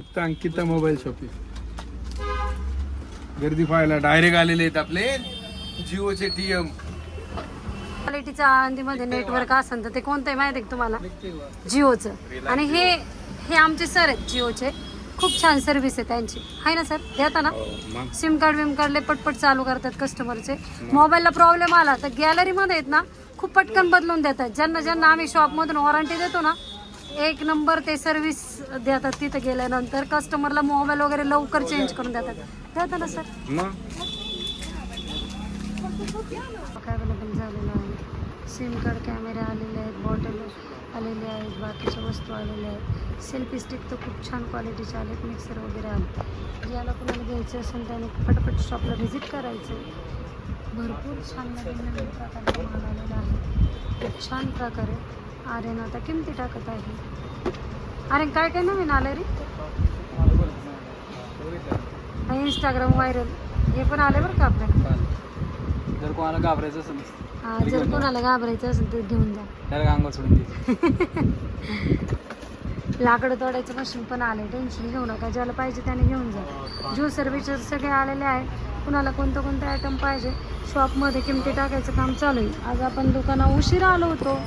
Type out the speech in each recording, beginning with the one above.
फक्त Ankita mobile shopping. गर्दी पाहायला डायरेक्ट आलेले आहेत आपले जिओचे टीएम. क्वालिटीचा आळंदीमध्ये नेटवर्क असेल तर ते कोणतं माहिती आहे का तुम्हाला? जिओचं. आणि हे आमचे सर आहेत जिओचे. खूप छान सर्व्हिस आहे त्यांची, आहे ना सर? देता ना सिम कार्ड विम कार्डले पटपट चालू करतात कस्टमरचे. मोबाईलला प्रॉब्लेम आला तर गॅलरीमध्ये आहेत ना खूप पटकन बदलून देतात. ज्यांना आम्ही शॉपमधून वॉरंटी देतो ना, एक नंबर ते सर्व्हिस देतात. तिथं गेल्यानंतर कस्टमरला मोबाईल वगैरे लवकर चेंज करून देतात ना सर? काय अवेलेबल झालेलं आहे. सिम कार्ड कॅमेरे आलेले आहेत, बॉटल आलेले आहेत, बाकीच्या वस्तू आलेल्या आहेत. सेल्फी स्टिक तर खूप छान क्वालिटीचे आलेत. मिक्सर वगैरे आले. ज्याला कोणाला घ्यायचं असेल त्याने फटाफट शॉपला व्हिजिट करायचं. भरपूर छान नवीन प्रकारचा माल आलेला आहे. खूप छान प्रकारे आर्यन आता किमती टाकत आहे. आर्यन काय काय नवीन आलं रे? इंस्टाग्राम व्हायरल हे पण आले बरं का आपल्याला. जर कोणाला घाबरायचं असेल जर कोणाला घाबरायचं असेल तर घेऊन जा. त्याला अंगावर सोडून द्यायचं. लाकडं तोडायचं मशीन पण आले. टेन्शन घेऊ नका, ज्याला पाहिजे त्याने घेऊन जा. ज्यूस सर्व्हिसेस सगळे आलेले आहेत. कुणाला कोणतं कोणतं आयटम पाहिजे शॉपमध्ये किमती टाकायचं काम चालू आहे. आज आपण दुकानात उशिरा आलो होतो.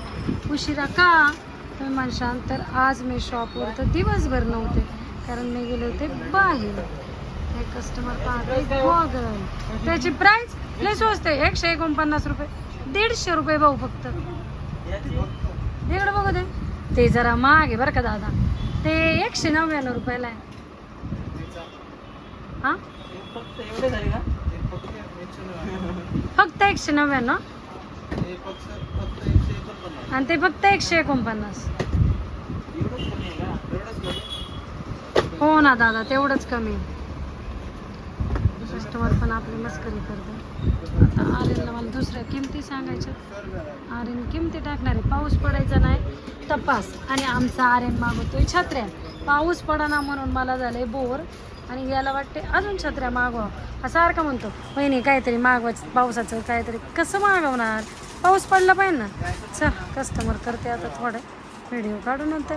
उशिरा का तुम्ही म्हणशाल तर आज मी शॉपवर तर दिवसभर नव्हते, कारण मी गेले होते बाहेर. हे कस्टमर पाहते त्याची प्राइस लय स्वस्त आहे. 149 रुपये, 150 रुपये भाऊ फक्त. इकडे बघू दे, ते जरा महाग आहे बरं का दादा. ते 199 रुपयाला आहे. हा फक्त 199 आणि ते फक्त 149. हो ना दादा, तेवढंच कमी. कस्टमर पण आपली मस्करी करतो. आता आर्यनला मला दुसऱ्या किमती सांगायच्या. आर्यन किमती टाकणार आहे. पाऊस पडायचा नाही तपास, आणि आमचा आर्यन मागवतोय छत्र्या. पाऊस पडाना म्हणून मला झालंय बोर, आणि याला वाटते अजून छत्र्या मागवा. हा सारखा म्हणतो वहिनी काहीतरी मागवायचं पावसाचं, काहीतरी. कसं मागवणार? पाऊस पडला पाहिजे ना. चल कस्टमर करते आता थोडं व्हिडिओ काढू नंतर.